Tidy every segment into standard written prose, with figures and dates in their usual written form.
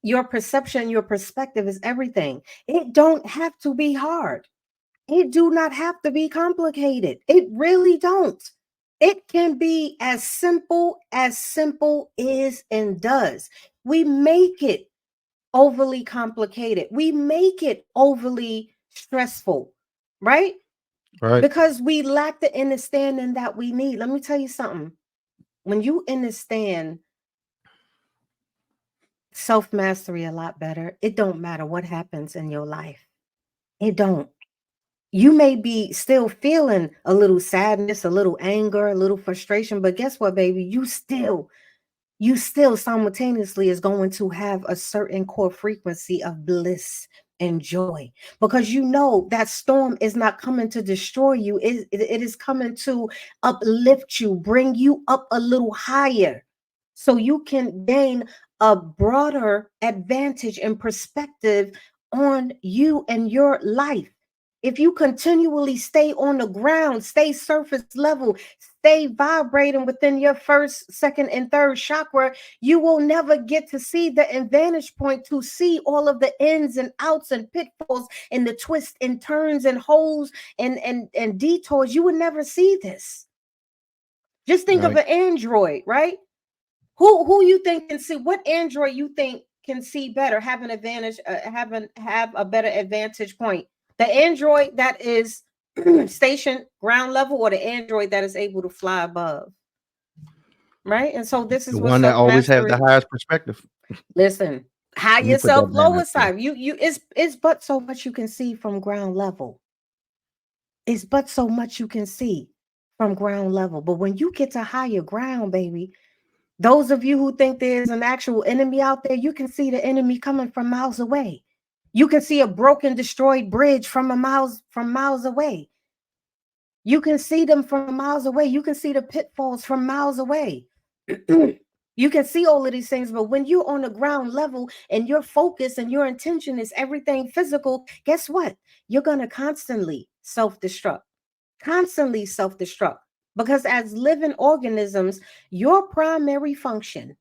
your perception, your perspective is everything. It don't have to be hard. It do not have to be complicated. It really don't. It can be as simple is and does. We make it overly complicated. We make it overly stressful, right? Right. Because we lack the understanding that we need. Let me tell you something. When you understand self mastery a lot better, it don't matter what happens in your life. It don't. You may be still feeling a little sadness, a little anger, a little frustration, but guess what, baby? You still simultaneously is going to have a certain core frequency of bliss and joy, because you know that storm is not coming to destroy you. It is coming to uplift you, bring you up a little higher so you can gain a broader advantage and perspective on you and your life. If you continually stay on the ground, stay surface level, stay vibrating within your first, second, and third chakra, you will never get to see the advantage point to see all of the ins and outs and pitfalls and the twists and turns and holes and detours. You would never see this. Just think of Right. an android, right? Who you think can see, what android you think can see better, have an advantage, have a better advantage point? The android that is stationed ground level, or the android that is able to fly above, right? And so this The is what one that self always have the mastery. highest perspective. Listen, high Let me put yourself, that down lower right there. side. You it's but so much you can see from ground level. It's but so much you can see from ground level. But when you get to higher ground, baby, those of you who think there's an actual enemy out there, you can see the enemy coming from miles away. You can see a broken, destroyed bridge from miles away. You can see them from miles away. You can see the pitfalls from miles away. You can see all of these things, but when you're on the ground level and your focus and your intention is everything physical, guess what? You're going to constantly self destruct. Because as living organisms, your primary function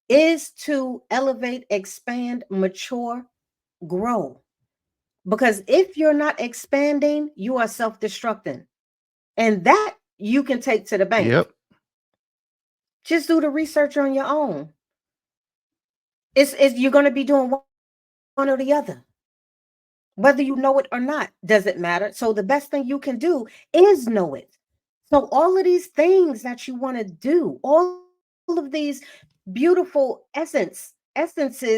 is to elevate, expand, mature, grow. Because if you're not expanding, you are self destructing. And that you can take to the bank. Yep. Just do the research on your own. It's you're going to be doing one or the other, whether you know it or not. Does it matter? So the best thing you can do is know it. So all of these things that you want to do, all of these beautiful essences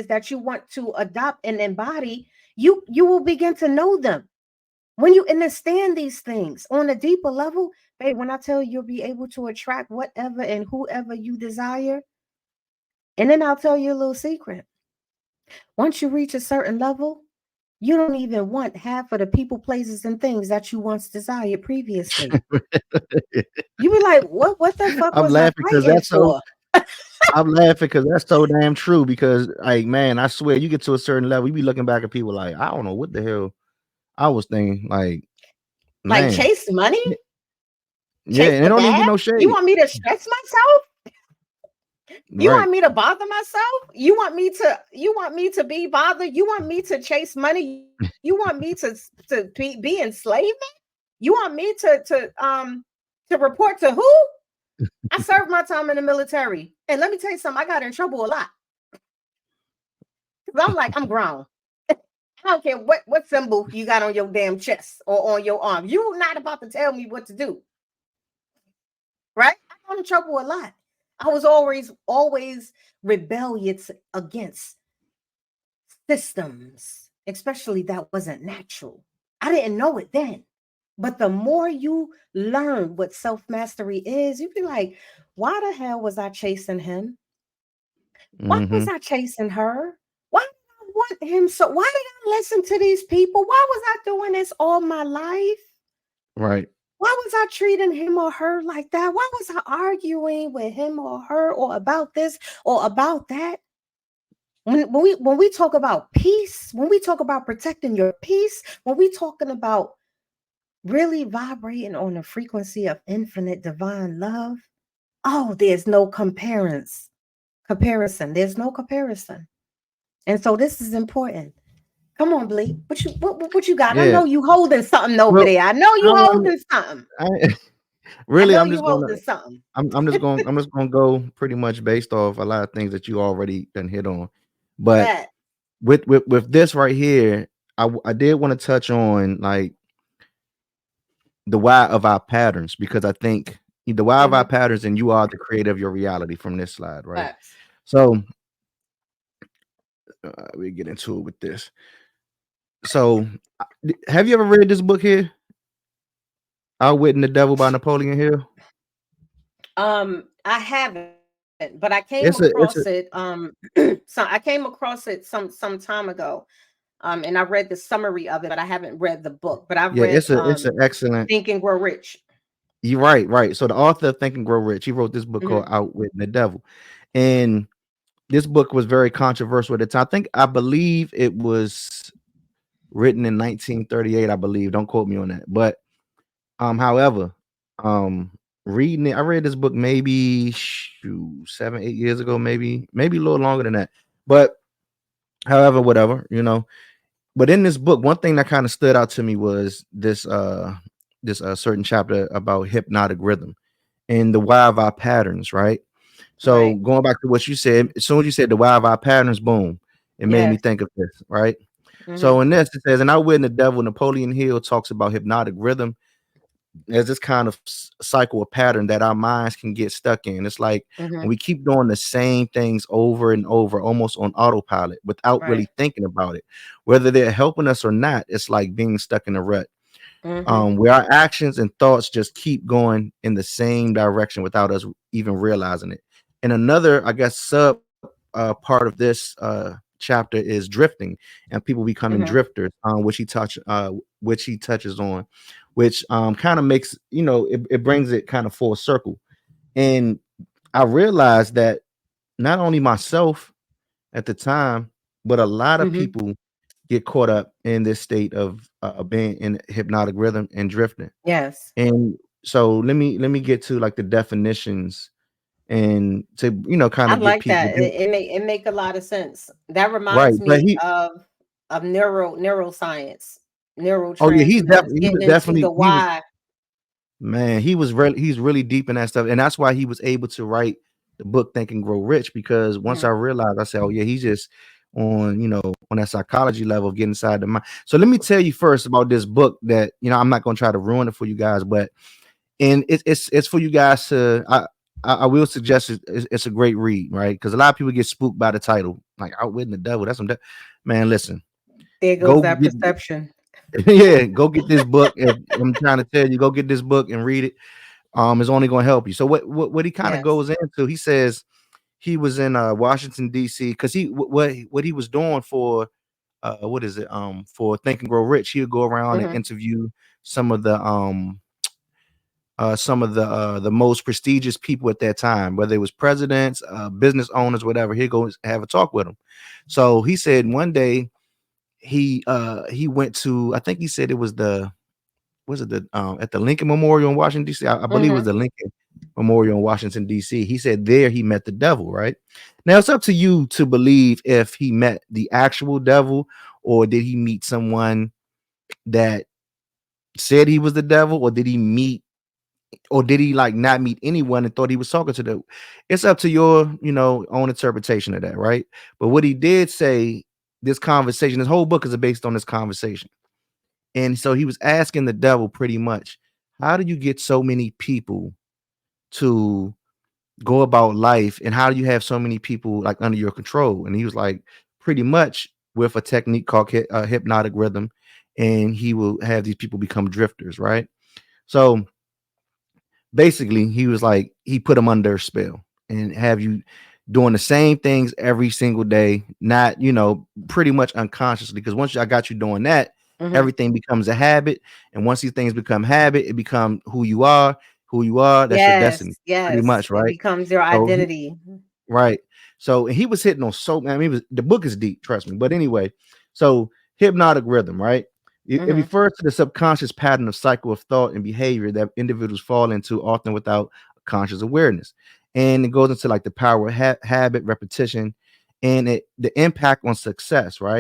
that you want to adopt and embody, you will begin to know them when you understand these things on a deeper level. Babe, when I tell you, you'll be able to attract whatever and whoever you desire. And then I'll tell you a little secret. Once you reach a certain level, you don't even want half of the people, places, and things that you once desired previously. You be like, what the fuck I'm was I laughing because fighting that's so. for? I'm laughing because that's so damn true. Because, like, man, I swear, you get to a certain level, you be looking back at people like, I don't know what the hell I was thinking. Like, Like man, chase money, yeah, chase and it the don't even bag. be no You shade. want me to stress myself? You Right. want me to bother myself? You want me to be bothered? You want me to chase money? You want me to be enslavement? You want me to report to who? I served my time in the military. And let me tell you something, I got in trouble a lot. Because I'm like, I'm grown. I don't care what symbol you got on your damn chest or on your arm. You're not about to tell me what to do, right? I got in trouble a lot. I was always rebellious against systems, especially that wasn't natural. I didn't know it then. But the more you learn what self mastery is, you'd be like, why the hell was I chasing him? Why was Mm-hmm. I chasing her? Why did I want him so? Why did I listen to these people? Why was I doing this all my life? Right. Why was I treating him or her like that? Why was I arguing with him or her or about this or about that? When we talk about peace, when we talk about protecting your peace, when we talking about really vibrating on the frequency of infinite divine love, oh, there's no comparison. Comparison. There's no comparison. And so this is important. Come on, Bleak. What you got? I Yeah. know you holding something over Well, there. I know I, you holding something. I I really, know I'm you just gonna holding something. I'm just gonna go pretty much based off a lot of things that you already done hit on. But But with this right here, I did want to touch on like the why of our patterns, because I think the why of our mm-hmm. patterns, and you are the creator of your reality from this slide, right? Facts. So we get into it with this. So have you ever read this book here, Outwitting the Devil by Napoleon Hill? I haven't, but I came across It's a it. it's a So I came across it some time ago. And I read the summary of it, but I haven't read the book. But I've yeah, read it's an excellent. Think and Grow Rich. You're right, right. So the author of Think and Grow Rich, he wrote this book called Hmm. Outwitting the Devil, and this book was very controversial at the time. I believe it was written in 1938. I believe. Don't quote me on that. But however, um, reading it, I read this book maybe 7, 8 years ago, maybe a little longer than that. But however, whatever, you know. But in this book, one thing that kind of stood out to me was this certain chapter about hypnotic rhythm and the why of our patterns, right? So Right. going back to what you said, as soon as you said the why of our patterns, boom, it made me Yes. think of this, right? Hmm. So in this, it says, and Outwitting the Devil, Napoleon Hill talks about hypnotic rhythm as this kind of cycle or pattern that our minds can get stuck in. It's like when Hmm. we keep doing the same things over and over, almost on autopilot without Right. really thinking about it, whether they're helping us or not. It's like being stuck in a rut, Hmm. where our actions and thoughts just keep going in the same direction without us even realizing it. And another, I guess, sub part of this chapter is drifting and people becoming Hmm. drifters, which he touches on, which kind of makes, it brings it kind of full circle. And I realized that not only myself at the time, but a lot of Hmm. people get caught up in this state of being in hypnotic rhythm and drifting. Yes. And so let me get to like the definitions and to kind I of get like people that. It make a lot of sense. That right. reminds But me of neuroscience, oh yeah, neurotransmitters, he was getting into definitely the why. man, he's really deep in that stuff, and that's why he was able to write the book Think and Grow Rich. Because once I Mhm. realized, I said, oh yeah, he's just on on that psychology level of getting inside the mind. So let me tell you first about this book that I'm not going to try to ruin it for you guys, but and it's for you guys to I will suggest it's a great read, right? Because a lot of people get spooked by the title, like Outwitting the Devil. That's some man. Listen, There goes go that get perception. yeah, go get this book. If I'm trying to tell you, go get this book and read it. Is only going to help you. So what he kind of Yes. goes into, he says he was in Washington D.C. because what he was doing for what is it for Think and Grow Rich, he would go around and Hmm. interview some of the most prestigious people at that time, whether it was presidents, business owners, whatever. He'd go have a talk with them. So he said one day he went to, I think he said it was the at the Lincoln Memorial in Washington D.C. I believe it was Hmm. the Lincoln Memorial in Washington D.C. He said there he met the devil. Right now, it's up to you to believe if he met the actual devil or did he meet someone that said he was the devil, or did he meet or did he like not meet anyone and thought he was talking to the. It's up to your own interpretation of that, right? But what he did say, this conversation, this whole book is based on this conversation. And so he was asking the devil pretty much, how do you get so many people to go about life? And how do you have so many people like under your control? And he was like, pretty much with a technique called hypnotic rhythm. And he will have these people become drifters, right? So basically, he was like, he put them under a spell and have you doing the same things every single day, not, pretty much unconsciously. Because once I got you doing that, Hmm. everything becomes a habit. And once these things become habit, it become who you are. Who you are, that's your Yes. destiny, pretty Yes. much, It right? becomes your So identity. right. So and he was hitting on so I mean, the book is deep, trust me. But anyway, so hypnotic rhythm, right? It Hmm. refers to the subconscious pattern of cycle of thought and behavior that individuals fall into often without conscious awareness. and it goes into like the power of habit repetition, and the impact on success, right?